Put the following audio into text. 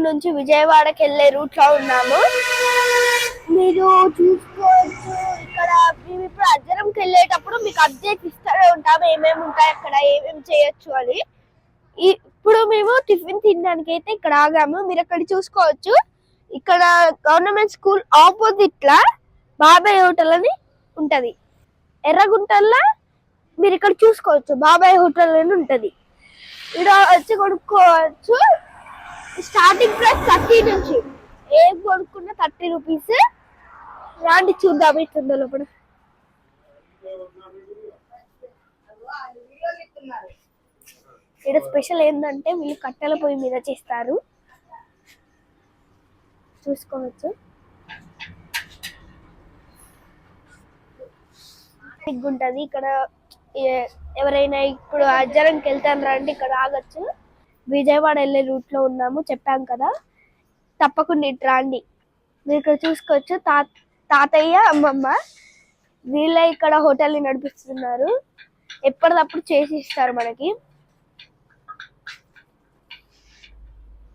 నుంచి విజయవాడకి వెళ్ళే రూట్ లో ఉన్నాము. మీరు చూసుకోవచ్చు ఇక్కడ మేము ఇప్పుడు అజ్జరంకి వెళ్ళేటప్పుడు మీకు అప్డేట్ ఇస్తూనే ఉంటాము ఏమేమి ఉంటాయి అక్కడ ఏమేమి చేయొచ్చు అని. ఇప్పుడు మేము టిఫిన్ తినడానికి అయితే ఇక్కడ ఆగాము. మీరు అక్కడ చూసుకోవచ్చు ఇక్కడ గవర్నమెంట్ స్కూల్ ఆపోజిట్ లా బాబాయ్ హోటల్ అని ఉంటది. ఎర్రగుంటల్లా మీరు ఇక్కడ చూసుకోవచ్చు బాబాయ్ హోటల్ అని ఉంటది. ఇక్కడ వచ్చి కొనుక్కోవచ్చు. స్టార్టింగ్ ప్రైస్ 30 నుంచి ఏం కొనుక్కున్నా 30 రూపీస్. రాండి చూద్దాం ఇట్లా లోపల. ఇక్కడ స్పెషల్ ఏంటంటే వీళ్ళు కట్టెల పొయ్యి మీద చేస్తారు, చూసుకోవచ్చు. ఉంటది ఇక్కడ ఎవరైనా ఇప్పుడు అజ్జరంకి వెళ్తాను రండి ఇక్కడ ఆగొచ్చు. విజయవాడ వెళ్ళే రూట్ లో ఉన్నాము చెప్పాం కదా, తప్పకుండా ఇటు రండి. మీరు ఇక్కడ చూసుకోవచ్చు తాతయ్య అమ్మమ్మ వీళ్ళే ఇక్కడ హోటల్ ని నడిపిస్తున్నారు. ఎప్పటికప్పుడు చేసి ఇస్తారు మనకి.